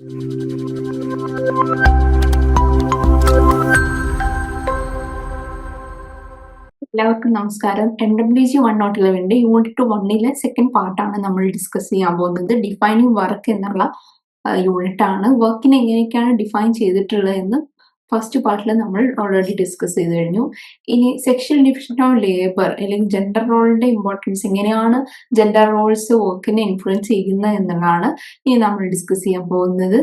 എല്ലാവർക്കും നമസ്കാരം. NWG 111 unit 1 second പാർട്ടാണ് നമ്മൾ ഡിസ്കസ് ചെയ്യാൻ പോകുന്നത്. ഡിഫൈനിങ് വർക്ക് എന്നുള്ള യൂണിറ്റ് ആണ്. വർക്കിനെ എങ്ങനെയൊക്കെയാണ് ഡിഫൈൻ ചെയ്തിട്ടുള്ളത് എന്ന് ഫസ്റ്റ് പാർട്ടിൽ നമ്മൾ ഓൾറെഡി ഡിസ്കസ് ചെയ്ത് കഴിഞ്ഞു. ഇനി സെക്ഷൽ ഡിവിഷൻ ഓഫ് ലേബർ അല്ലെങ്കിൽ ജെൻഡർ റോളിന്റെ ഇമ്പോർട്ടൻസ്, എങ്ങനെയാണ് ജെൻഡർ റോൾസ് വർക്കിനെ ഇൻഫ്ലുവൻസ് ചെയ്യുന്നത് എന്നുള്ളതാണ് ഇനി നമ്മൾ ഡിസ്കസ് ചെയ്യാൻ പോകുന്നത്.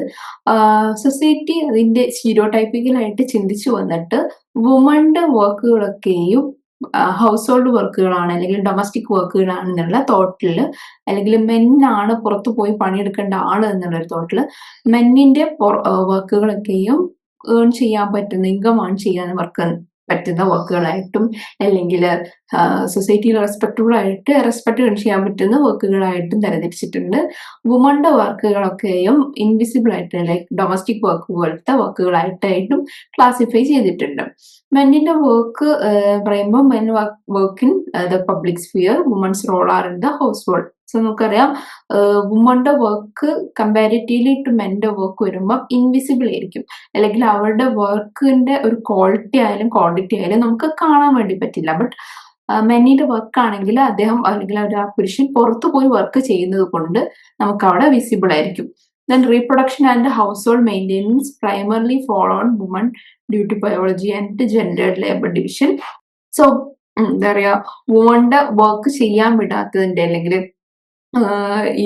സൊസൈറ്റി അതിന്റെ സ്റ്റീരിയോടൈപ്പിക്കലായിട്ട് ചിന്തിച്ചു വന്നിട്ട് വുമന്റെ വർക്കുകളൊക്കെയും ഹൗസ് ഹോൾഡ് വർക്കുകളാണ് അല്ലെങ്കിൽ ഡൊമസ്റ്റിക് വർക്കുകളാണെന്നുള്ള തോട്ടില്, അല്ലെങ്കിൽ മെന്നാണ് പുറത്തു പോയി പണിയെടുക്കേണ്ട ആള് എന്നുള്ളൊരു തോട്ടില് മെന്നിന്റെ വർക്കുകളൊക്കെയും ഏൺ ചെയ്യാൻ പറ്റുന്ന, ഇൻകം ഏൺ ചെയ്യാൻ പറ്റുന്ന വർക്കുകളായിട്ടും, അല്ലെങ്കിൽ സൊസൈറ്റിയിൽ റെസ്പെക്ട് ചെയ്യാൻ പറ്റുന്ന വർക്കുകളായിട്ടും തരംതിരിച്ചിട്ടുണ്ട്. വുമന്റെ വർക്കുകളൊക്കെയും ഇൻവിസിബിൾ ആയിട്ട് ലൈക്ക് ഡൊമസ്റ്റിക് വർക്ക് പോലത്തെ വർക്കുകളായിട്ടും ക്ലാസിഫൈ ചെയ്തിട്ടുണ്ട്. മെന്നിന്റെ വർക്ക് പറയുമ്പോൾ men work in the public sphere, women's role are in the household. So നമുക്കറിയാം വുമന്റെ വർക്ക് കമ്പാരിറ്റീവ്ലി ടു മെന്റെ വർക്ക് വരുമ്പോൾ ഇൻവിസിബിൾ ആയിരിക്കും, അല്ലെങ്കിൽ അവരുടെ വർക്കിന്റെ ഒരു ക്വാളിറ്റി ആയാലും ക്വാണ്ടിറ്റി ആയാലും നമുക്ക് കാണാൻ വേണ്ടി പറ്റില്ല. ബട്ട് മെന്നിന്റെ വർക്ക് ആണെങ്കിൽ അദ്ദേഹം അല്ലെങ്കിൽ ആ പുരുഷൻ പുറത്തു പോയി വർക്ക് ചെയ്യുന്നത് കൊണ്ട് നമുക്ക് അവിടെ വിസിബിൾ ആയിരിക്കും. Then reproduction and household maintenance primarily fall on women due to biology and gendered labor division. So എന്താ പറയാ, വുമന്റെ വർക്ക് ചെയ്യാൻ വിടാത്തതിന്റെ അല്ലെങ്കിൽ ഈ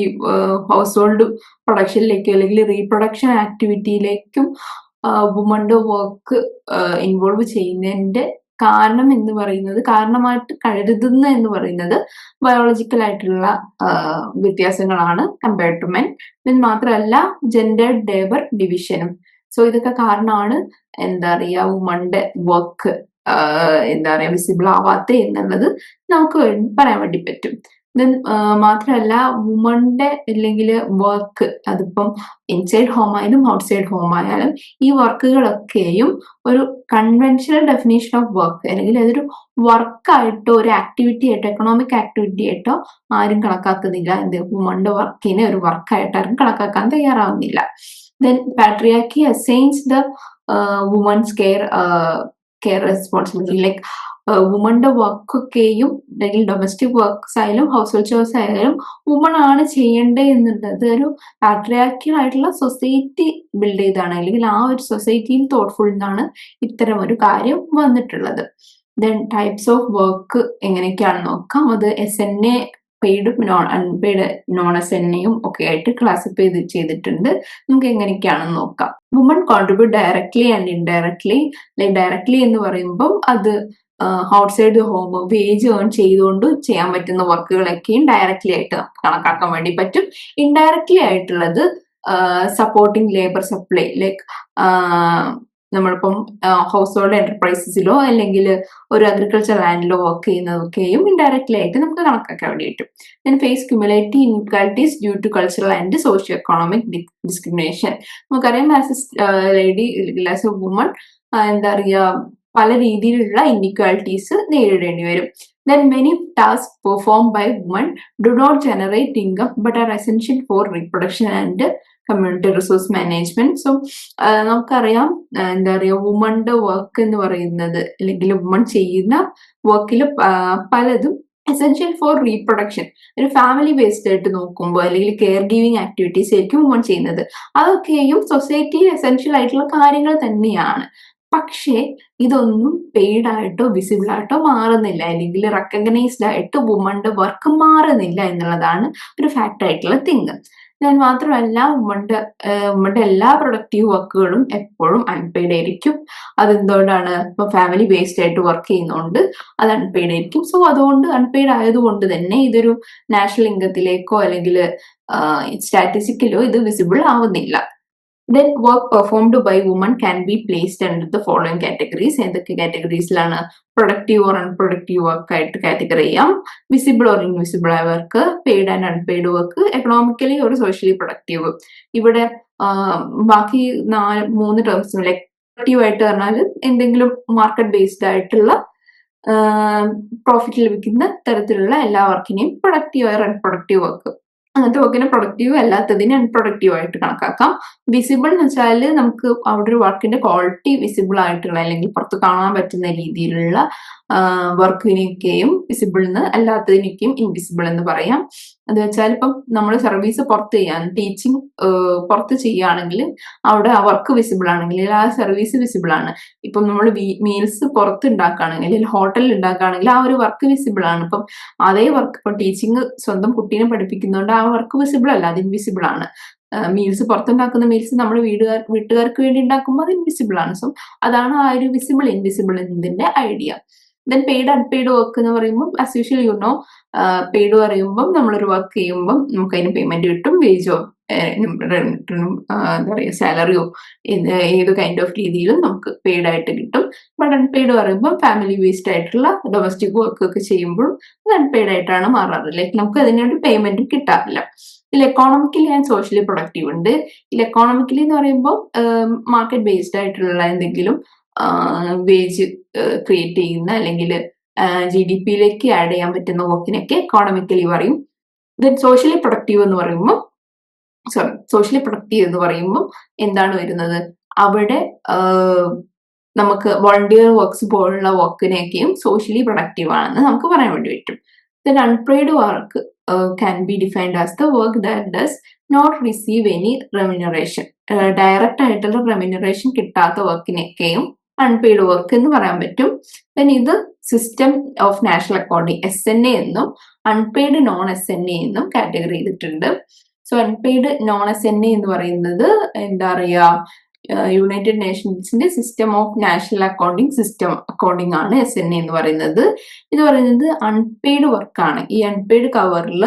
ഹൗസ് ഹോൾഡ് പ്രൊഡക്ഷനിലേക്കും അല്ലെങ്കിൽ റീപ്രൊഡക്ഷൻ ആക്ടിവിറ്റിയിലേക്കും വുമന്റെ വർക്ക് ഇൻവോൾവ് ചെയ്യുന്നതിന്റെ കാരണം എന്ന് പറയുന്നത്, കാരണമായിട്ട് കരുതുന്ന എന്ന് പറയുന്നത് ബയോളജിക്കൽ ആയിട്ടുള്ള വ്യത്യാസങ്ങളാണ് കമ്പയർഡ് ടു മെൻ. ഇത് മാത്രമല്ല ജെൻഡേർഡ് ലേബർ ഡിവിഷനും. സോ ഇതൊക്കെ കാരണമാണ് എന്താ പറയുക വുമന്റെ വർക്ക് എന്താ പറയുക വിസിബിൾ ആവാത്ത എന്നുള്ളത് നമുക്ക് പറയാൻ വേണ്ടി പറ്റും. ദെൻ മാത്രമല്ല വുമന്റെ അല്ലെങ്കിൽ വർക്ക്, അതിപ്പം ഇൻസൈഡ് ഹോം ആയാലും ഔട്ട്സൈഡ് ഹോം ആയാലും ഈ വർക്കുകളൊക്കെയും ഒരു കൺവെൻഷണൽ ഡെഫിനേഷൻ ഓഫ് വർക്ക്, അല്ലെങ്കിൽ അതൊരു വർക്കായിട്ടോ ഒരു ആക്ടിവിറ്റി ആയിട്ടോ എക്കണോമിക് ആക്ടിവിറ്റി ആയിട്ടോ ആരും കണക്കാക്കുന്നില്ല. എന്ത് വുമന്റെ വർക്കിനെ ഒരു വർക്കായിട്ട് ആരും കണക്കാക്കാൻ തയ്യാറാവുന്നില്ല. Then patriarchy assigns the women's care responsibility, like വുമന്റെ വർക്കൊക്കെയും അല്ലെങ്കിൽ ഡൊമസ്റ്റിക് വർക്ക്സ് ആയാലും ഹൗസ് ഹോൾഡ് ചോർസ് ആയാലും വുമൺ ആണ് ചെയ്യേണ്ടത് എന്നുള്ളത് ഒരു പാട്രിയാർക്കിയൽ ആയിട്ടുള്ള സൊസൈറ്റി ബിൽഡ് ചെയ്താണ്, അല്ലെങ്കിൽ ആ ഒരു സൊസൈറ്റിയിൽ തോട്ട്ഫുൾ നിന്നാണ് ഇത്തരം ഒരു കാര്യം വന്നിട്ടുള്ളത്. ദെൻ ടൈപ്സ് ഓഫ് വർക്ക് എങ്ങനെയൊക്കെയാണെന്ന് നോക്കാം. അത് SNA, പെയ്ഡ്, അൺപെയ്ഡ്, NSNA ഒക്കെ ആയിട്ട് ക്ലാസിഫൈ ചെയ്തിട്ടുണ്ട്. നമുക്ക് എങ്ങനെയൊക്കെയാണെന്ന് നോക്കാം. Woman contribute directly and indirectly. Directly എന്ന് പറയുമ്പോൾ അത് ഔട്ട്സൈഡ് ഹോം വേജ് ഏൺ ചെയ്തുകൊണ്ട് ചെയ്യാൻ പറ്റുന്ന വർക്കുകളൊക്കെയും ഡയറക്ട്ലി ആയിട്ട് കണക്കാക്കാൻ വേണ്ടി പറ്റും. ഇൻഡയറക്ട്ലി ആയിട്ടുള്ളത് സപ്പോർട്ടിങ് ലേബർ സപ്ലൈ, ലൈക്ക് നമ്മളിപ്പം ഹൗസ് ഹോൾഡ് എന്റർപ്രൈസസിലോ അല്ലെങ്കിൽ ഒരു അഗ്രികൾച്ചർ ലാൻഡിലോ വർക്ക് ചെയ്യുന്നതൊക്കെയും ഇൻഡയറക്ട്ലി ആയിട്ട് നമുക്ക് കണക്കാക്കാൻ വേണ്ടി പറ്റും. Then face cumulative inequalities due to cultural and socio economic discrimination. നമുക്കറിയാം ആസ് എ ലേഡി അല്ലെങ്കിൽ ആസ് എ വുമൺ എന്താ പറയുക പല രീതിയിലുള്ള ഇൻഇക്വാലിറ്റീസ് നേരിടേണ്ടി വരും. Then many tasks performed by women do not generate income but are essential for reproduction and community resource management. So നമുക്കറിയാം എന്താ പറയുക വുമന്റെ വർക്ക് എന്ന് പറയുന്നത് അല്ലെങ്കിൽ വുമൺ ചെയ്യുന്ന വർക്കിൽ പലതും എസെൻഷ്യൽ ഫോർ റീപ്രൊഡക്ഷൻ, ഒരു ഫാമിലി ബേസ്ഡ് ആയിട്ട് നോക്കുമ്പോൾ അല്ലെങ്കിൽ കെയർ ഗിവിങ് ആക്ടിവിറ്റീസ് ആയിരിക്കും വുമൺ ചെയ്യുന്നത്. അതൊക്കെയും സൊസൈറ്റിയിൽ എസെൻഷ്യൽ ആയിട്ടുള്ള കാര്യങ്ങൾ തന്നെയാണ്. പക്ഷേ ഇതൊന്നും പെയ്ഡ് ആയിട്ടോ വിസിബിൾ ആയിട്ടോ മാറുന്നില്ല, അല്ലെങ്കിൽ റെക്കഗ്നൈസ്ഡ് ആയിട്ട് വുമന്റെ വർക്ക് മാറുന്നില്ല എന്നുള്ളതാണ് ഒരു ഫാക്ട് ആയിട്ടുള്ള തിങ്. ഞാൻ മാത്രമല്ല വുമന്റെ എല്ലാ പ്രൊഡക്റ്റീവ് വർക്കുകളും എപ്പോഴും അൺപെയ്ഡ് ആയിരിക്കും. അതെന്തുകൊണ്ടാണ്? ഇപ്പൊ ഫാമിലി ബേസ്ഡ് ആയിട്ട് വർക്ക് ചെയ്യുന്നതുകൊണ്ട് അത് അൺപെയ്ഡ് ആയിരിക്കും. സോ അതുകൊണ്ട് അൺപെയ്ഡ് ആയതുകൊണ്ട് തന്നെ ഇതൊരു നാഷണൽ ഇൻകത്തിലേക്കോ അല്ലെങ്കിൽ സ്റ്റാറ്റിസ്റ്റിക്കിലോ ഇത് വിസിബിൾ ആവുന്നില്ല. Then work performed by women can be placed under the following categories. ഏതൊക്കെ കാറ്റഗറീസിലാണ്? പ്രൊഡക്റ്റീവ് ഓർ അൺപ്രൊഡക്റ്റീവ് വർക്ക് ആയിട്ട് കാറ്റഗറി ചെയ്യാം. വിസിബിൾ ഓർ ഇൻവിസിബിൾ ആയ work, paid and unpaid work, economically or socially productive. ഇവിടെ ബാക്കി 3 ടേംസും ലൈക്ക് പ്രൊഡക്റ്റീവ് ആയിട്ട് പറഞ്ഞാൽ എന്തെങ്കിലും മാർക്കറ്റ് ബേസ്ഡ് ആയിട്ടുള്ള പ്രോഫിറ്റ് ലഭിക്കുന്ന തരത്തിലുള്ള എല്ലാ വർക്കിനെയും പ്രൊഡക്റ്റീവ് ഓർ അൺപ്രൊഡക്റ്റീവ് വർക്ക്. അങ്ങനത്തെ വർക്കിനെ പ്രൊഡക്റ്റീവ് അല്ലാത്തതിനെ അൺപ്രൊഡക്റ്റീവ് ആയിട്ട് കണക്കാക്കാം. വിസിബിൾ എന്ന് വെച്ചാൽ നമുക്ക് അവിടെ ഒരു വർക്കിന്റെ ക്വാളിറ്റി വിസിബിൾ ആയിട്ടുള്ള അല്ലെങ്കിൽ പുറത്ത് കാണാൻ പറ്റുന്ന രീതിയിലുള്ള വർക്കിനെയൊക്കെയും വിസിബിൾ എന്ന്, അല്ലാത്തതിനൊക്കെയും ഇൻവിസിബിൾ എന്ന് പറയാം. എന്ന് വെച്ചാൽ ഇപ്പം നമ്മൾ സർവീസ് പുറത്ത് ചെയ്യാൻ, ടീച്ചിങ് പുറത്ത് ചെയ്യുകയാണെങ്കിൽ അവിടെ ആ വർക്ക് വിസിബിൾ ആണെങ്കിൽ ആ സർവീസ് വിസിബിൾ ആണ്. ഇപ്പം നമ്മൾ മീൽസ് പുറത്ത് ഉണ്ടാക്കുകയാണെങ്കിൽ അല്ലെങ്കിൽ ഹോട്ടലിൽ ഉണ്ടാക്കുകയാണെങ്കിൽ ആ ഒരു വർക്ക് വിസിബിൾ ആണ്. ഇപ്പം അതേ വർക്ക് ഇപ്പൊ ടീച്ചിങ് സ്വന്തം കുട്ടീനെ പഠിപ്പിക്കുന്നതുകൊണ്ട് ആ വർക്ക് വിസിബിൾ അല്ല, അത് ഇൻവിസിബിൾ ആണ്. മീൽസ് പുറത്തുണ്ടാക്കുന്ന മീൽസ് നമ്മൾ വീട്ടുകാർക്ക് വേണ്ടി ഉണ്ടാക്കുമ്പോൾ അത് ഇൻവിസിബിൾ ആണ്. സോ അതാണ് ആ ഒരു വിസിബിൾ ഇൻവിസിബിൾ എന്നതിന്റെ idea. Then paid unpaid work എന്ന് പറയുമ്പോൾ as usual you know, paid പറയുമ്പോൾ നമ്മളൊരു വർക്ക് ചെയ്യുമ്പോൾ നമുക്ക് അതിന് പേയ്മെന്റ് കിട്ടും, വേജോ എന്താ പറയുക സാലറിയോ ഏത് കൈൻഡ് ഓഫ് രീതിയിലും നമുക്ക് പെയ്ഡ് ആയിട്ട് കിട്ടും. ബട്ട് അൺപെയ്ഡ് പറയുമ്പോൾ ഫാമിലി ബേസ്ഡ് ആയിട്ടുള്ള ഡൊമസ്റ്റിക് വർക്ക് ഒക്കെ ചെയ്യുമ്പോൾ അത് അൺപെയ്ഡ് ആയിട്ടാണ് മാറാറ്. ലൈക്ക് നമുക്ക് അതിനൊരു പേയ്മെന്റ് കിട്ടാറില്ല. ഇതിൽ എക്കോണമിക്കലി ആൻഡ് സോഷ്യലി പ്രൊഡക്റ്റീവ് ഉണ്ട്. ഇതിൽ എക്കോണമിക്കലി എന്ന് പറയുമ്പോൾ മാർക്കറ്റ് ബേസ്ഡ് ആയിട്ടുള്ള എന്തെങ്കിലും വേജ് ക്രിയേറ്റ് ചെയ്യുന്ന അല്ലെങ്കിൽ GDP-യിലേക്ക് ആഡ് ചെയ്യാൻ പറ്റുന്ന വർക്കിനൊക്കെ എക്കോണമിക്കലി പറയും. ദെൻ സോഷ്യലി പ്രൊഡക്റ്റീവ് എന്ന് പറയുമ്പോൾ എന്താണ് വരുന്നത്, അവിടെ നമുക്ക് വോളണ്ടിയർ വർക്ക്സ് പോലുള്ള വർക്കിനെയൊക്കെയും സോഷ്യലി പ്രൊഡക്റ്റീവ് ആണെന്ന് നമുക്ക് പറയാൻ വേണ്ടി പറ്റും. Then unpaid work can be defined as the work that does not receive any remuneration. Direct ആയിട്ടുള്ള റെമ്യൂണറേഷൻ കിട്ടാത്ത വർക്കിനൊക്കെയും അൺപെയ്ഡ് വർക്ക് എന്ന് പറയാൻ പറ്റും. ദെൻ ഇത് system of national accounting SNA എന്നും അൺപെയ്ഡ് നോൺ SNA എന്നും കാറ്റഗറി ചെയ്തിട്ടുണ്ട്. സോ അൺപെയ്ഡ് നോൺ SNA എന്ന് പറയുന്നത് എന്താ പറയുക, യുണൈറ്റഡ് നേഷൻസിന്റെ സിസ്റ്റം ഓഫ് നാഷണൽ അക്കൗണ്ടിങ് ആണ് SNA എന്ന് പറയുന്നത്. ഇത് പറയുന്നത് അൺപെയ്ഡ് വർക്കാണ്. ഈ അൺപെയ്ഡ് കവറിൽ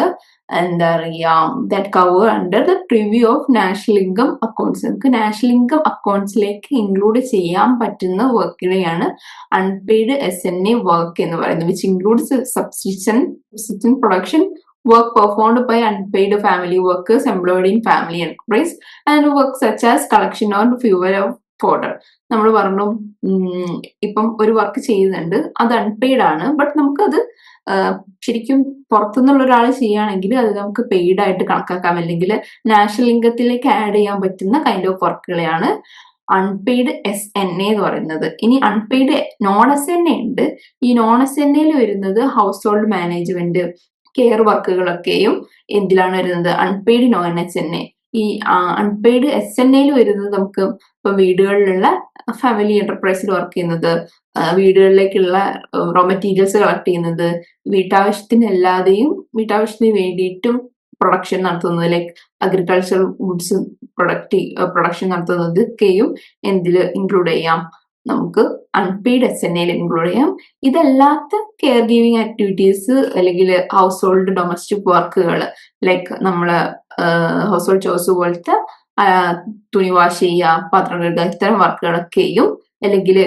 എന്താ പറയുക, that cover under the purview of national income accounts. നമുക്ക് നാഷണൽ ഇൻകം അക്കൗണ്ട്സിലേക്ക് ഇൻക്ലൂഡ് ചെയ്യാൻ പറ്റുന്ന വർക്കിനെയാണ് അൺപെയ്ഡ് SNA വർക്ക് എന്ന് പറയുന്നത്, which includes subsistence production, work performed by unpaid family workers employed in family enterprise, and work such as collection or fuel of fodder. നമ്മൾ പറഞ്ഞു ഇപ്പം ഒരു വർക്ക് ചെയ്യുന്നുണ്ട്, അത് അൺപെയ്ഡ് ആണ്, ബട്ട് നമുക്കത് ശരിക്കും പുറത്തുനിന്നുള്ള ഒരാൾ ചെയ്യുകയാണെങ്കിൽ അത് നമുക്ക് പെയ്ഡ് ആയിട്ട് കണക്കാക്കാം, അല്ലെങ്കിൽ നാഷണൽ ഇൻകത്തിലേക്ക് ആഡ് ചെയ്യാൻ പറ്റുന്ന കൈൻഡ് ഓഫ് വർക്കുകളെയാണ് അൺപെയ്ഡ് SNA എന്ന് പറയുന്നത്. ഇനി അൺപെയ്ഡ് നോൺ SNA ഉണ്ട്. ഈ നോൺ SNAയിൽ വരുന്നത് ഹൗസ് ഹോൾഡ് മാനേജ്മെന്റ്, കെയർ വർക്കുകളൊക്കെയും എന്തിലാണ് വരുന്നത്, അൺപെയ്ഡ് നോൺ SNA. ഈ അൺപെയ്ഡ് SNAയിൽ വരുന്നത് നമുക്ക് ഇപ്പൊ വീടുകളിലുള്ള ഫാമിലി എന്റർപ്രൈസിൽ വർക്ക് ചെയ്യുന്നത്, വീടുകളിലേക്കുള്ള റോ മെറ്റീരിയൽസ് കളക്ട് ചെയ്യുന്നത്, വീട്ടാവശ്യത്തിന് വേണ്ടിയിട്ടും പ്രൊഡക്ഷൻ നടത്തുന്നത്, ലൈക്ക് അഗ്രികൾച്ചറൽ ഗുഡ്സ് പ്രൊഡക്ഷൻ നടത്തുന്നത് ഒക്കെയും എന്തിൽ ഇൻക്ലൂഡ് ചെയ്യാം, നമുക്ക് അൺപെയ്ഡ് SNAയിൽ ഇൻക്ലൂഡ് ചെയ്യാം. ഇതല്ലാത്ത കെയർ ഗിവിങ് ആക്ടിവിറ്റീസ് അല്ലെങ്കിൽ ഹൗസ് ഹോൾഡ് ഡൊമസ്റ്റിക് വർക്കുകൾ, ലൈക്ക് നമ്മള് ഹൗസ് ഹോൾഡ് ചോഴ്സ് പോലത്തെ തുണി വാഷ് ചെയ്യുക, പാത്രം കഴുകുക, ഇത്തരം വർക്കുകളൊക്കെയും, അല്ലെങ്കിൽ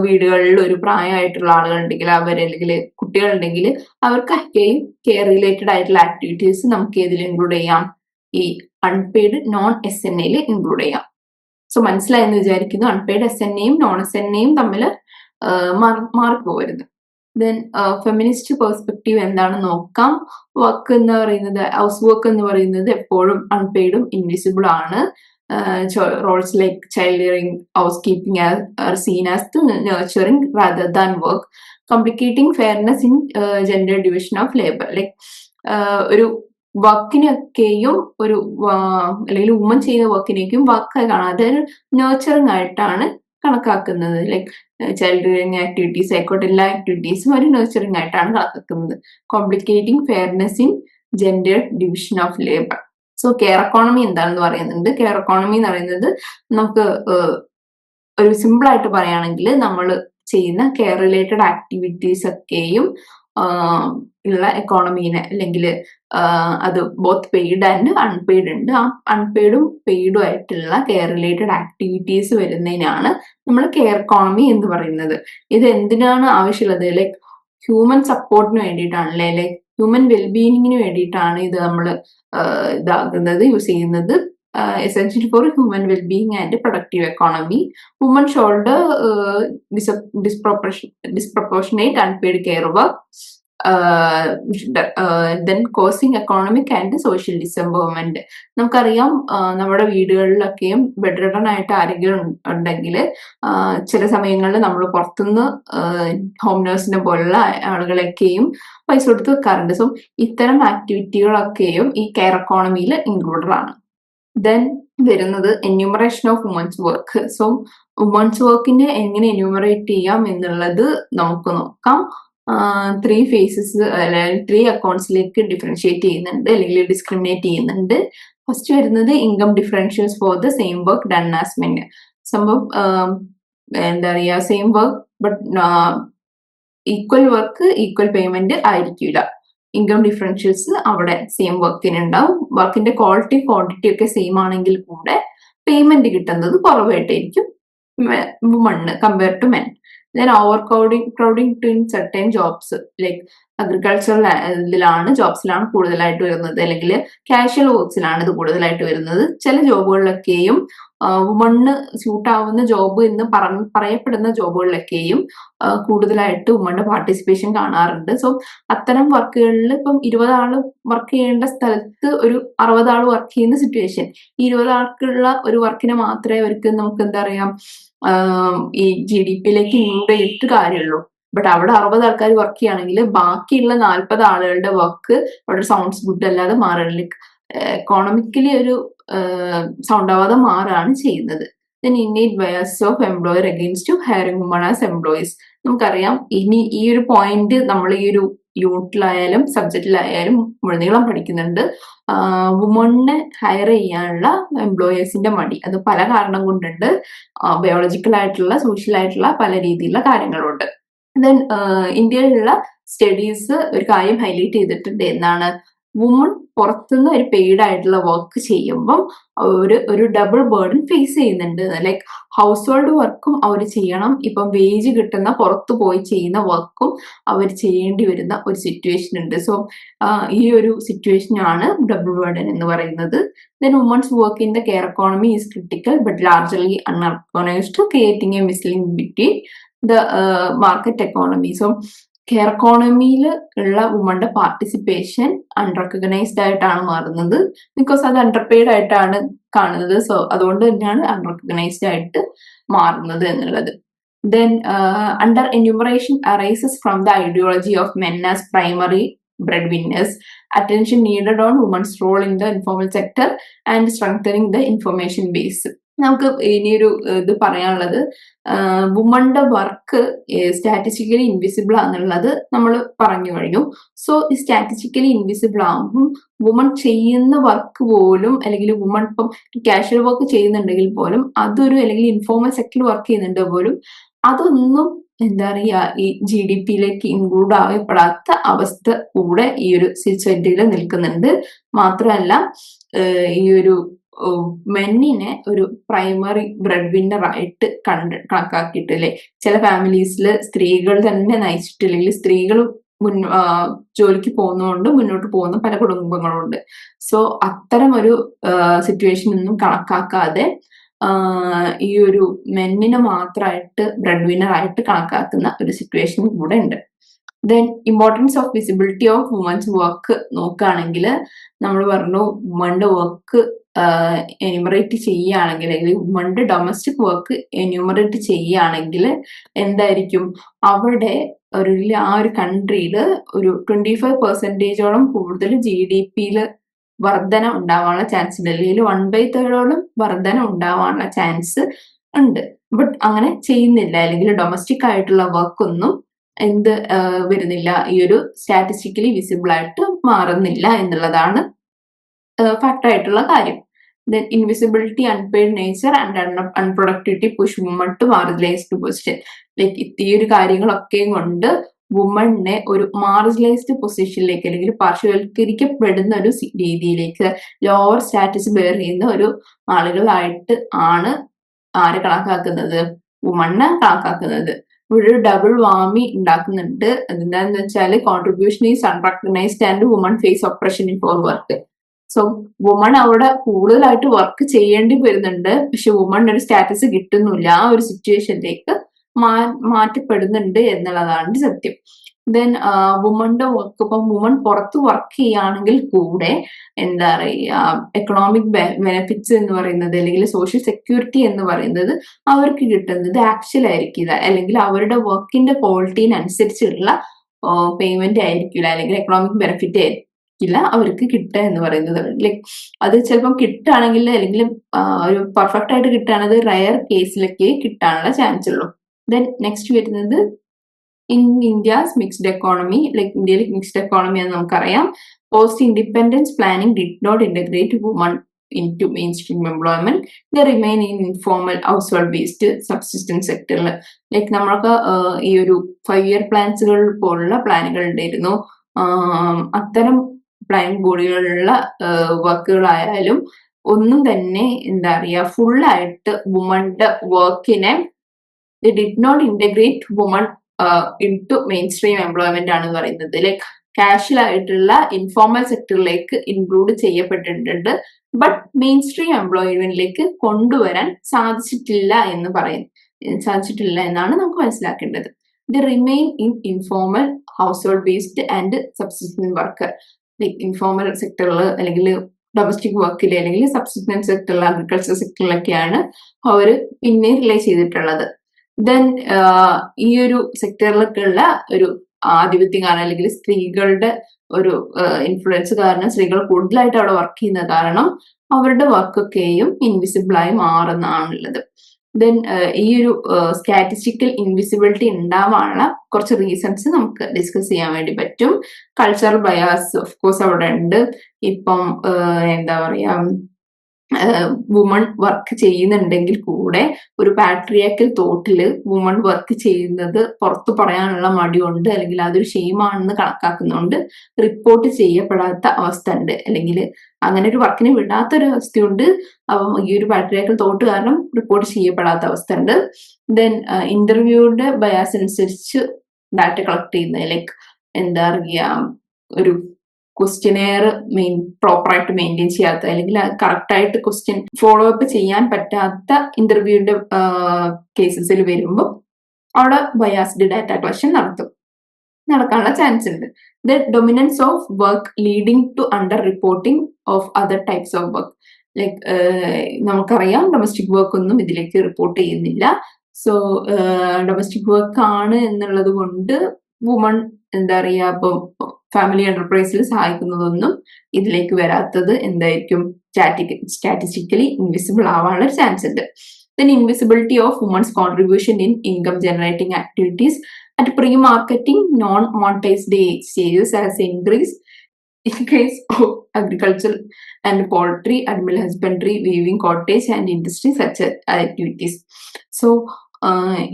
വീടുകളിൽ ഒരു പ്രായമായിട്ടുള്ള ആളുകളുണ്ടെങ്കിൽ അല്ലെങ്കിൽ കുട്ടികളുണ്ടെങ്കിൽ അവർക്കൊക്കെയും കെയർ റിലേറ്റഡ് ആയിട്ടുള്ള ആക്ടിവിറ്റീസ് നമുക്ക് ഏതിൽ ഇൻക്ലൂഡ് ചെയ്യാം, ഈ അൺപെയ്ഡ് നോൺ SNAയിൽ ഇൻക്ലൂഡ് ചെയ്യാം. സോ മനസ്സിലായെന്ന് വിചാരിക്കുന്നു. അൺപെയ്ഡ് SNAയും നോൺ SNAയും തമ്മിൽ മാറിപ്പോകരുത്. ദെൻ ഫെമിനിസ്റ്റ് പെർസ്പെക്റ്റീവ് എന്താണെന്ന് നോക്കാം. വർക്ക് എന്ന് പറയുന്നത്, ഹൗസ് വർക്ക് എന്ന് പറയുന്നത് എപ്പോഴും അൺപെയ്ഡും ഇൻവിസിബിൾ ആണ്. Roles like child rearing, housekeeping are seen as the nurturing rather than work, complicating fairness in gender division of labour. Like ഒരു വർക്കിനൊക്കെയും അല്ലെങ്കിൽ വുമൺ ചെയ്യുന്ന വർക്കിനേക്കും വർക്കായി കാണാതെ നേർച്ചറിങ് ആയിട്ടാണ് കണക്കാക്കുന്നത്. ലൈക്ക് ചൈൽഡ് റിയറിംഗ് ആക്ടിവിറ്റീസ് ആയിക്കോട്ടെ, എല്ലാ ആക്ടിവിറ്റീസും ഒരു നേർച്ചറിങ് ആയിട്ടാണ് കണക്കാക്കുന്നത്. Complicating fairness in gender division of labour. So care economy എന്താണെന്ന് പറയുന്നുണ്ട്. കെയർ എക്കോണമി എന്ന് പറയുന്നത് നമുക്ക് ഒരു സിമ്പിൾ ആയിട്ട് പറയുകയാണെങ്കിൽ നമ്മൾ ചെയ്യുന്ന കെയർ റിലേറ്റഡ് ആക്ടിവിറ്റീസ് ഒക്കെയും ഉള്ള എക്കോണമീനെ, അല്ലെങ്കിൽ അത് ബോത്ത് പെയ്ഡ് ആൻഡ് അൺപെയ്ഡ് ഉണ്ട്. ആ അൺപെയ്ഡും പെയ്ഡും ആയിട്ടുള്ള കെയർ റിലേറ്റഡ് ആക്ടിവിറ്റീസ് വരുന്നതിനാണ് നമ്മൾ കെയർ എക്കോണമി എന്ന് പറയുന്നത്. ഇത് എന്തിനാണ് ആവശ്യമുള്ളത്, ലൈക്ക് ഹ്യൂമൻ സപ്പോർട്ടിന് വേണ്ടിയിട്ടാണല്ലേ, ലൈക്ക് ഹ്യൂമൻ വെൽബീയിങ്ങിന് വേണ്ടിയിട്ടാണ് ഇത് നമ്മൾ യൂസ് ചെയ്യുന്നത്. essential for human well-being and productive economy. Women shoulder disproportionate unpaid care work. Then causing economic and social disempowerment. നമുക്കറിയാം നമ്മുടെ വീടുകളിലൊക്കെയും ബെഡ് റിഡൺ ആയിട്ട് ആരെങ്കിലും ഉണ്ടെങ്കിൽ ചില സമയങ്ങളിൽ നമ്മൾ പുറത്തുനിന്ന് ഹോം നേഴ്സിനെ പോലുള്ള ആളുകളൊക്കെയും പൈസ കൊടുത്ത് വെക്കാറുണ്ട്. സോ ഇത്തരം ആക്ടിവിറ്റികളൊക്കെയും ഈ കെയർ എക്കോണമിയിൽ ഇൻക്ലൂഡഡ് ആണ്. ദെൻ വരുന്നത് enumeration of women's work. So women's വർക്കിനെ എങ്ങനെ എന്യൂമറേറ്റ് ചെയ്യാം എന്നുള്ളത് നമുക്ക് നോക്കാം. 3 ഫേസസ് അല്ലെങ്കിൽ 3 അക്കൗണ്ട്സിലേക്ക് ഡിഫറൻഷിയേറ്റ് ചെയ്യുന്നുണ്ട് അല്ലെങ്കിൽ ഡിസ്ക്രിമിനേറ്റ് ചെയ്യുന്നുണ്ട്. ഫസ്റ്റ് വരുന്നത് income differentials for the same work done as men. സംഭവം എന്താ പറയുക, same work but equal work equal payment ആയിരിക്കില്ല. ഇൻകം ഡിഫറൻഷ്യൽസ് അവിടെ സെയിം വർക്കിന് ഉണ്ടാവും. വർക്കിന്റെ ക്വാളിറ്റി ക്വാണ്ടിറ്റി ഒക്കെ സെയിം ആണെങ്കിൽ കൂടെ പേയ്മെന്റ് കിട്ടുന്നത് കുറവായിട്ടായിരിക്കും woman compare to men. Then overcrowding to in certain jobs like agricultural ജോബ്സിലാണ് കൂടുതലായിട്ട് വരുന്നത്, അല്ലെങ്കിൽ കാഷ്വൽ വർക്ക്സിലാണ് ഇത് കൂടുതലായിട്ട് വരുന്നത്. ചില ജോബുകളിലൊക്കെയും വുമണ് സ്യൂട്ടാവുന്ന ജോബ് എന്ന് പറയപ്പെടുന്ന ജോബുകളിലൊക്കെയും കൂടുതലായിട്ട് വുമന്റെ പാർട്ടിസിപ്പേഷൻ കാണാറുണ്ട്. സോ അത്തരം വർക്കുകളിൽ ഇപ്പം 20 ആള് വർക്ക് ചെയ്യേണ്ട സ്ഥലത്ത് ഒരു 60 ആള് വർക്ക് ചെയ്യുന്ന സിറ്റുവേഷൻ, ഈ 20 ആൾക്കുള്ള ഒരു വർക്കിനെ മാത്രമേ അവർക്ക് നമുക്ക് എന്താ പറയാ ഈ GDP-യിലേക്ക് ഇൻക്ലൂഡ് ചെയ്തിട്ട് കാര്യമുള്ളൂ. ബട്ട് അവിടെ 60 ആൾക്കാർ വർക്ക് ചെയ്യുകയാണെങ്കിൽ ബാക്കിയുള്ള 40 ആളുകളുടെ വർക്ക് അവിടെ സൗണ്ട്സ് ഗുഡ് അല്ലാതെ മാറില്ല, എക്കോണമിക്കലി ഒരു സൗണ്ട് ആവാതെ മാറാണ് ചെയ്യുന്നത്. Then innate bias of employer against hiring woman as employees. നമുക്കറിയാം ഇനി ഈ ഒരു പോയിന്റ് നമ്മൾ ഈ ഒരു യൂണിറ്റിലായാലും സബ്ജക്റ്റിലായാലും മുഴുനീളം പഠിക്കുന്നുണ്ട്. വുമണിനെ ഹയർ ചെയ്യാനുള്ള എംപ്ലോയേഴ്സിന്റെ മടി, അത് പല കാരണം കൊണ്ടുണ്ട്. ബയോളജിക്കൽ ആയിട്ടുള്ള സോഷ്യൽ ആയിട്ടുള്ള പല രീതിയിലുള്ള കാര്യങ്ങളുണ്ട്. ദെൻ ഇന്ത്യയിലുള്ള സ്റ്റഡീസ് ഒരു കാര്യം ഹൈലൈറ്റ് ചെയ്തിട്ടുണ്ട്. എന്നാണ്, വുമൺ പുറത്തുനിന്ന് ഒരു പെയ്ഡ് ആയിട്ടുള്ള വർക്ക് ചെയ്യുമ്പം ഒരു ഡബിൾ ബേർഡൻ ഫേസ് ചെയ്യുന്നുണ്ട്. ലൈക്ക് ഹൗസ് ഹോൾഡ് വർക്കും അവർ ചെയ്യണം, ഇപ്പം വേജ് കിട്ടുന്ന പുറത്തു പോയി ചെയ്യുന്ന വർക്കും അവർ ചെയ്യേണ്ടി വരുന്ന ഒരു സിറ്റുവേഷൻ ഉണ്ട്. സോ ഈ ഒരു സിറ്റുവേഷനാണ് ഡബിൾ ബേർഡൻ എന്ന് പറയുന്നത്. Then women's work in the care economy is critical but largely unrecognised, creating a മിസ്ലിംഗ് between the market economy. So care എക്കോണമിയിൽ ഉള്ള വുമന്റെ പാർട്ടിസിപ്പേഷൻ അൺറെക്കഗ്നൈസ്ഡ് ആയിട്ടാണ് മാറുന്നത്, ബിക്കോസ് അത് അണ്ടർപെയ്ഡ് ആയിട്ടാണ് കാണുന്നത്. സോ അതുകൊണ്ട് തന്നെയാണ് അൺറെക്കഗ്നൈസ്ഡ് ആയിട്ട് മാറുന്നത് എന്നുള്ളത്. Then under enumeration arises from the ideology of men as primary breadwinners, attention needed on women's role in the informal sector and strengthening the information base. നമുക്ക് ഇനിയൊരു ഇത് പറയാനുള്ളത്, വുമന്റെ വർക്ക് സ്റ്റാറ്റിസ്റ്റിക്കലി ഇൻവിസിബിൾ ആണെന്നുള്ളത് നമ്മൾ പറഞ്ഞു കഴിഞ്ഞു. സോ ഈ സ്റ്റാറ്റിസ്റ്റിക്കലി ഇൻവിസിബിൾ ആകുമ്പോൾ വുമൺ ചെയ്യുന്ന വർക്ക് പോലും, അല്ലെങ്കിൽ വുമൺ ഇപ്പം കാഷ്വൽ വർക്ക് ചെയ്യുന്നുണ്ടെങ്കിൽ പോലും അതൊരു, അല്ലെങ്കിൽ ഇൻഫോർമൽ സെക്ടറിൽ വർക്ക് ചെയ്യുന്നുണ്ട് പോലും അതൊന്നും എന്താ പറയുക ഈ GDP-യിലേക്ക് ഇൻക്ലൂഡ് ആവപ്പെടാത്ത അവസ്ഥ കൂടെ ഈ ഒരു സിറ്റുവേഷനിൽ നിൽക്കുന്നുണ്ട്. മാത്രമല്ല ഈ ഒരു മെന്നിനെ ഒരു പ്രൈമറി ബ്രെഡ് വിന്നർ ആയിട്ട് കണക്കാക്കിയിട്ട്, അല്ലെ ചില ഫാമിലീസിൽ സ്ത്രീകൾ തന്നെ നയിച്ചിട്ട്, അല്ലെങ്കിൽ സ്ത്രീകൾ ജോലിക്ക് പോകുന്നതുകൊണ്ട് മുന്നോട്ട് പോകുന്ന പല കുടുംബങ്ങളുണ്ട്. സോ അത്തരം ഒരു സിറ്റുവേഷൻ ഒന്നും കണക്കാക്കാതെ ഈ ഒരു മെന്നിനെ മാത്രമായിട്ട് ബ്രെഡ് വിന്നർ ആയിട്ട് കണക്കാക്കുന്ന ഒരു സിറ്റുവേഷൻ കൂടെ ഉണ്ട്. Then importance of visibility of women's work നോക്കുകയാണെങ്കിൽ നമ്മൾ പറഞ്ഞു, വുമന്റെ വർക്ക് എന്യൂമറേറ്റ് ചെയ്യുകയാണെങ്കിൽ, അല്ലെങ്കിൽ വുമന്റെ ഡൊമസ്റ്റിക് വർക്ക് എന്യൂമറേറ്റ് ചെയ്യുകയാണെങ്കിൽ എന്തായിരിക്കും അവിടെ ആ ഒരു കൺട്രിയിൽ ഒരു 25% കൂടുതൽ GDP-യിൽ വർധന ഉണ്ടാവാനുള്ള ചാൻസ് ഉണ്ട്, അല്ലെങ്കിൽ 1/3 വർധന ഉണ്ടാവാനുള്ള ചാൻസ് ഉണ്ട്. ബട്ട് അങ്ങനെ ചെയ്യുന്നില്ല, അല്ലെങ്കിൽ ഡൊമസ്റ്റിക് ആയിട്ടുള്ള വർക്കൊന്നും വരുന്നില്ല, ഈ ഒരു സ്റ്റാറ്റിസ്റ്റിക്കലി വിസിബിൾ ആയിട്ട് മാറുന്നില്ല എന്നുള്ളതാണ് ഫാക്ട് ആയിട്ടുള്ള കാര്യം. Then invisibility, unpaid nature and unproductivity push woman to marginalised position. Like ഈ ഒരു കാര്യങ്ങളൊക്കെയും കൊണ്ട് വുമണിനെ ഒരു മാർജിനലൈസ്ഡ് പൊസിഷനിലേക്ക്, അല്ലെങ്കിൽ പാർശ്വവൽക്കരിക്കപ്പെടുന്ന ഒരു രീതിയിലേക്ക്, ലോവർ സ്റ്റാറ്റസ് ബെയർ ചെയ്യുന്ന ഒരു ആളുകളായിട്ട് ആണ് ആരെ കണക്കാക്കുന്നത്, വുമണിനെ കണക്കാക്കുന്നത്. ഒരു ഡബിൾ വാമി ഉണ്ടാക്കുന്നുണ്ട്. അതെന്താന്ന് വെച്ചാൽ contribution is unrecognised and woman face operation in for work. So woman അവിടെ കൂടുതലായിട്ട് വർക്ക് ചെയ്യേണ്ടി വരുന്നുണ്ട്, പക്ഷെ വുമൺ ഒരു സ്റ്റാറ്റസ് കിട്ടുന്നില്ല, ആ ഒരു സിറ്റുവേഷനിലേക്ക് മാറ്റപ്പെടുന്നുണ്ട് എന്നുള്ളതാണ് സത്യം. ദെൻ വുമന്റെ വർക്ക്, ഇപ്പം വുമൺ പുറത്ത് വർക്ക് ചെയ്യുകയാണെങ്കിൽ കൂടെ എന്താ പറയുക, എക്കണോമിക് ബെനിഫിറ്റ്സ് എന്ന് പറയുന്നത് അല്ലെങ്കിൽ സോഷ്യൽ സെക്യൂരിറ്റി എന്ന് പറയുന്നത് അവർക്ക് കിട്ടുന്നത് ആക്ച്വൽ ആയിരിക്കില്ല, അല്ലെങ്കിൽ അവരുടെ വർക്കിന്റെ ക്വാളിറ്റിനനുസരിച്ചുള്ള പേയ്മെന്റ് ആയിരിക്കില്ല, അല്ലെങ്കിൽ എക്കണോമിക് ബെനിഫിറ്റ് ആയിരിക്കില്ല അവർക്ക് കിട്ടുക എന്ന് പറയുന്നത്. ലൈക്ക് അത് ചിലപ്പം കിട്ടുകയാണെങ്കിൽ, അല്ലെങ്കിൽ ഒരു പെർഫെക്റ്റ് ആയിട്ട് കിട്ടുകയാണെങ്കിൽ റയർ കേസിലൊക്കെ കിട്ടാനുള്ള ചാൻസ് ഉള്ളൂ. ദെൻ നെക്സ്റ്റ് വരുന്നത് in India's mixed economy, like ഇന്ത്യയിൽ മിക്സ്ഡ് എക്കോണമി എന്ന് നമുക്കറിയാം. Post independence planning did not integrate woman into mainstream employment. They remain in informal household based subsistence sector. Like നമ്മൾക്ക് ഈ ഒരു 5-year പ്ലാൻസുകൾ പോലുള്ള പ്ലാനുകൾ ഉണ്ടായിരുന്നു. അത്തരം പ്ലാനിംഗ് ബോഡികളിലുള്ള വർക്കുകളായാലും ഒന്നും തന്നെ എന്താ പറയുക, ഫുള്ളായിട്ട് വുമന്റെ വർക്കിനെ they did not integrate women into mainstream employment ആണ് പറയുന്നത്. ലൈക്ക് കാഷ്വൽ ആയിട്ടുള്ള ഇൻഫോർമൽ സെക്ടറിലേക്ക് ഇൻക്ലൂഡ് ചെയ്യപ്പെട്ടിട്ടുണ്ട്, ബട്ട് മെയിൻ സ്ട്രീം എംപ്ലോയ്മെന്റിലേക്ക് കൊണ്ടുവരാൻ സാധിച്ചിട്ടില്ല എന്നാണ് നമുക്ക് മനസ്സിലാക്കേണ്ടത്. The remain in informal house hold based and subsistence worker. Like informal സെക്ടറിൽ അല്ലെങ്കിൽ ഡൊമസ്റ്റിക് വർക്കിൽ അല്ലെങ്കിൽ സബ്സിസ്റ്റൻസ് സെക്ടറിൽ, അഗ്രികൾച്ചർ സെക്ടറിലൊക്കെയാണ് അവർ പിന്നെ റിലേ ചെയ്തിട്ടുള്ളത്. ദെൻ ഈ ഒരു സെക്ടറിലൊക്കെയുള്ള ഒരു ആധിപത്യം കാരണം, അല്ലെങ്കിൽ സ്ത്രീകളുടെ ഒരു ഇൻഫ്ലുവൻസ് കാരണം, സ്ത്രീകൾ കൂടുതലായിട്ട് അവിടെ വർക്ക് ചെയ്യുന്ന കാരണം അവരുടെ വർക്കൊക്കെയും ഇൻവിസിബിൾ ആയി മാറുന്നതാണുള്ളത്. ദെൻ ഈ ഒരു സ്റ്റാറ്റിസ്റ്റിക്കൽ ഇൻവിസിബിലിറ്റി ഉണ്ടാവാനുള്ള കുറച്ച് റീസൺസ് നമുക്ക് ഡിസ്കസ് ചെയ്യാൻ വേണ്ടി പറ്റും. കൾച്ചറൽ ബയാസ് ഓഫ് കോഴ്സ് അവിടെ ഉണ്ട്. ഇപ്പം എന്താ പറയാ, വുമൺ വർക്ക് ചെയ്യുന്നുണ്ടെങ്കിൽ കൂടെ ഒരു പാട്രിയാക്കൽ തോട്ടില് വുമൺ വർക്ക് ചെയ്യുന്നത് പുറത്തു പറയാനുള്ള മടിയുണ്ട്, അല്ലെങ്കിൽ അതൊരു ഷെയിമാണെന്ന് കണക്കാക്കുന്നുണ്ട് റിപ്പോർട്ട് ചെയ്യപ്പെടാത്ത അവസ്ഥ ഉണ്ട്, അല്ലെങ്കിൽ അങ്ങനെ ഒരു വർക്കിന് വിടാത്തൊരു അവസ്ഥയുണ്ട്. അപ്പം ഈ ഒരു പാട്രിയാക്കൽ തോട്ട് കാരണം റിപ്പോർട്ട് ചെയ്യപ്പെടാത്ത അവസ്ഥ ഉണ്ട്. ദെൻ ഇന്റർവ്യൂയുടെ ബയാസ് അനുസരിച്ച് ഡാറ്റ കളക്ട് ചെയ്യുന്നത്, ലൈക്ക് എന്താ പറയുക, ഒരു ക്വസ്റ്റ്യനെയർ പ്രോപ്പറായിട്ട് മെയിൻറ്റെയിൻ ചെയ്യാത്ത, അല്ലെങ്കിൽ കറക്റ്റ് ആയിട്ട് ക്വസ്റ്റ്യൻ ഫോളോ അപ്പ് ചെയ്യാൻ പറ്റാത്ത ഇന്റർവ്യൂവിന്റെ കേസസിൽ വരുമ്പോൾ അവിടെ ബയാസ്ഡ് ഡാറ്റ കളക്ഷൻ നടക്കാനുള്ള ചാൻസ് ഉണ്ട്. The dominance of work leading to under reporting of other types of work. Like നമുക്കറിയാം ഡൊമസ്റ്റിക് വർക്ക് ഒന്നും ഇതിലേക്ക് റിപ്പോർട്ട് ചെയ്യുന്നില്ല. സോ ഡൊമസ്റ്റിക് വർക്ക് ആണ് എന്നുള്ളത് കൊണ്ട് വുമൺ എന്താ പറയുക, ഇപ്പം ഫാമിലി എന്റർപ്രൈസിൽ സഹായിക്കുന്നതൊന്നും ഇതിലേക്ക് വരാത്തത് എന്തായിരിക്കും, സ്റ്റാറ്റിസ്റ്റിക്കലി ഇൻവിസിബിൾ ആവാനുള്ള ചാൻസ് ഉണ്ട്. Then invisibility of women's contribution in income generating activities at pre marketing non monetised stages has increase in case of agriculture and poultry, animal husbandry, weaving, cottage and industry such activities. So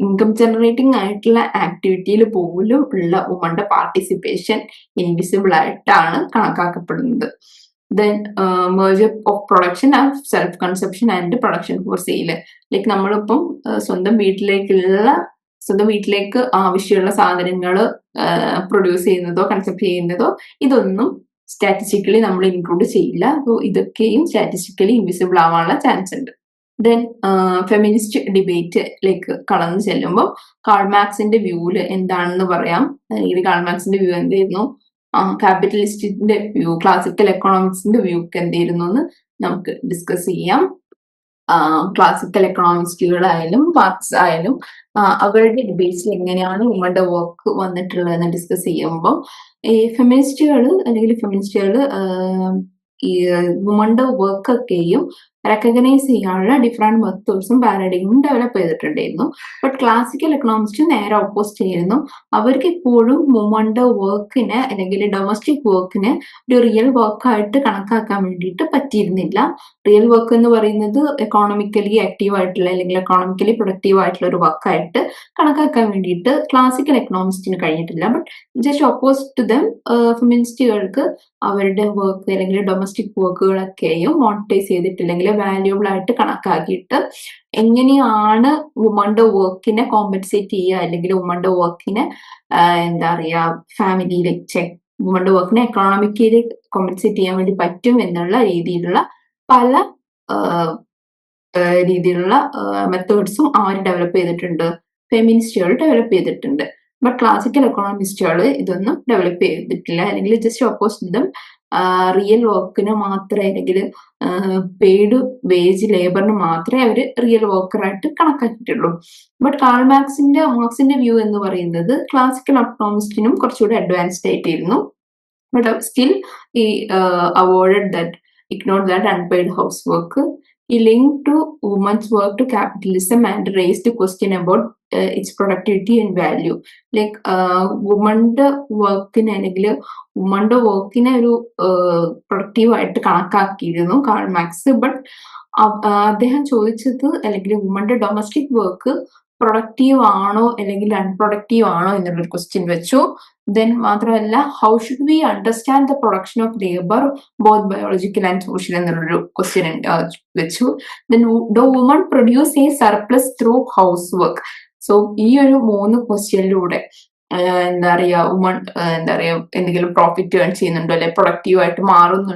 income generating ആയിട്ടുള്ള ആക്ടിവിറ്റിയിൽ പോലും ഉള്ള വുമന്റെ participation invisible ആയിട്ടാണ് കണക്കാക്കപ്പെടുന്നത്. Then merger of production and self consumption and production for sale. Like നമ്മളിപ്പം സ്വന്തം വീട്ടിലേക്ക് ആവശ്യമുള്ള സാധനങ്ങൾ പ്രൊഡ്യൂസ് ചെയ്യുന്നതോ കൺസെപ്റ്റ് ചെയ്യുന്നതോ ഇതൊന്നും സ്റ്റാറ്റിസ്റ്റിക്കലി നമ്മൾ ഇൻക്ലൂഡ് ചെയ്യില്ല. അപ്പോൾ ഇതൊക്കെയും സ്റ്റാറ്റിസ്റ്റിക്കലി ഇൻവിസിബിൾ ആവാനുള്ള ചാൻസ് ഉണ്ട്. ദെൻ ഫെമിനിസ്റ്റ് ഡിബേറ്റിലേക്ക് കടന്നു ചെല്ലുമ്പോൾ കാൾമാർക്സിന്റെ വ്യൂവിൽ എന്താണെന്ന് പറയാം. അല്ലെങ്കിൽ കാൾമാർക്സിന്റെ വ്യൂ എന്തായിരുന്നു, ക്യാപിറ്റലിസ്റ്റിന്റെ വ്യൂ, ക്ലാസിക്കൽ എക്കണോമിക്സിന്റെ വ്യൂ എന്തായിരുന്നു എന്ന് നമുക്ക് ഡിസ്കസ് ചെയ്യാം. ക്ലാസിക്കൽ എക്കണോമിസ്റ്റുകളായാലും മാർക്സ് ആയാലും അവരുടെ ഡിബേറ്റ്സിൽ എങ്ങനെയാണ് വുമന്റെ വർക്ക് വന്നിട്ടുള്ളതെന്ന് ഡിസ്കസ് ചെയ്യുമ്പോൾ ഈ ഫെമിനിസ്റ്റുകൾ ഈ വുമന്റെ വർക്കൊക്കെയും റെക്കഗ്നൈസ് ചെയ്യാനുള്ള ഡിഫറെന്റ് മെത്തേഡ്സും പാരഡിഗും ഡെവലപ്പ് ചെയ്തിട്ടുണ്ടായിരുന്നു. ബട്ട് ക്ലാസിക്കൽ എക്കണോമിസ്റ്റ് നേരെ ഓപ്പോസിറ്റ് ആയിരുന്നു. അവർക്ക് ഇപ്പോഴും വുമന്റെ വർക്കിനെ അല്ലെങ്കിൽ ഡൊമസ്റ്റിക് വർക്കിനെ ഒരു റിയൽ വർക്കായിട്ട് കണക്കാക്കാൻ വേണ്ടിയിട്ട് പറ്റിയിരുന്നില്ല. റിയൽ വർക്ക് എന്ന് പറയുന്നത് എക്കോണമിക്കലി ആക്റ്റീവ് ആയിട്ടുള്ള അല്ലെങ്കിൽ എക്കോണമിക്കലി പ്രൊഡക്റ്റീവ് ആയിട്ടുള്ള ഒരു വർക്കായിട്ട് കണക്കാക്കാൻ വേണ്ടിയിട്ട് ക്ലാസിക്കൽ എക്കണോമിസ്റ്റിന് കഴിഞ്ഞിട്ടില്ല. But just opposite to them ഫെമിനിസ്റ്റുകൾക്ക് അവരുടെ വർക്ക് അല്ലെങ്കിൽ ഡൊമസ്റ്റിക് വർക്കുകളൊക്കെയും മോണിറ്റൈസ് ചെയ്തിട്ടില്ലെങ്കിൽ വാല്യൂബിൾ ആയിട്ട് കണക്കാക്കിയിട്ട് എങ്ങനെയാണ് വുമന്റെ വർക്കിനെ കോമ്പൻസേറ്റ് ചെയ്യുക, അല്ലെങ്കിൽ വുമന്റെ വർക്കിനെ എന്താ പറയുക ഫാമിലിയിലേക്ക്, വുമന്റെ വർക്കിനെ എക്കണോമിക്കലി കോമ്പൻസേറ്റ് ചെയ്യാൻ വേണ്ടി പറ്റും എന്നുള്ള രീതിയിലുള്ള പല മെത്തേഡ്സും ആര് ഡെവലപ്പ് ചെയ്തിട്ടുണ്ട്, ഫെമിനിസ്റ്റുകൾ ഡെവലപ്പ് ചെയ്തിട്ടുണ്ട്. ബട്ട് ക്ലാസിക്കൽ എക്കണോമിസ്റ്റുകൾ ഇതൊന്നും ഡെവലപ്പ് ചെയ്തിട്ടില്ല, അല്ലെങ്കിൽ ജസ്റ്റ് ഓപ്പോസിറ്റ് ദം റിയൽ വർക്കിന് മാത്രമേ, അല്ലെങ്കിൽ പെയ്ഡ് വേജ് ലേബറിന് മാത്രമേ അവർ റിയൽ വർക്കറായിട്ട് കണക്കാക്കിയിട്ടുള്ളൂ. ബട്ട് മാർക്സിന്റെ വ്യൂ എന്ന് പറയുന്നത് ക്ലാസിക്കൽ എക്കണോമിസ്റ്റിനും കുറച്ചുകൂടി അഡ്വാൻസ്ഡ് ആയിട്ടിരുന്നു. But still he avoided that, ignored that unpaid housework. He linked to women's work to capitalism and raised a question about its productivity and value. Like വുമന്റെ വർക്കിനെ, അല്ലെങ്കിൽ വുമന്റെ വർക്കിനെ ഒരു പ്രൊഡക്റ്റീവ് ആയിട്ട് കണക്കാക്കിയിരുന്നു കാൾ മാർക്സ്. ബട്ട് അദ്ദേഹം ചോദിച്ചത്, അല്ലെങ്കിൽ വുമന്റെ domestic work productive ആണോ അല്ലെങ്കിൽ അൺപ്രൊഡക്റ്റീവ് ആണോ എന്നുള്ളൊരു ക്വസ്റ്റ്യൻ വെച്ചു. ദെൻ മാത്രമല്ല, how should we understand the production of labour both biological and social എന്നുള്ളൊരു ക്വസ്റ്റ്യൻ വെച്ചു. Then do woman produce a surplus through house work. So ഈ ഒരു 3 ക്വസ്റ്റ്യനിലൂടെ എന്താ പറയാ, വുമൺ എന്തെങ്കിലും പ്രോഫിറ്റ് ഏൺ ചെയ്യുന്നുണ്ടോ, അല്ലെ പ്രൊഡക്റ്റീവ് ആയിട്ട് മാറുന്നുണ്ടോ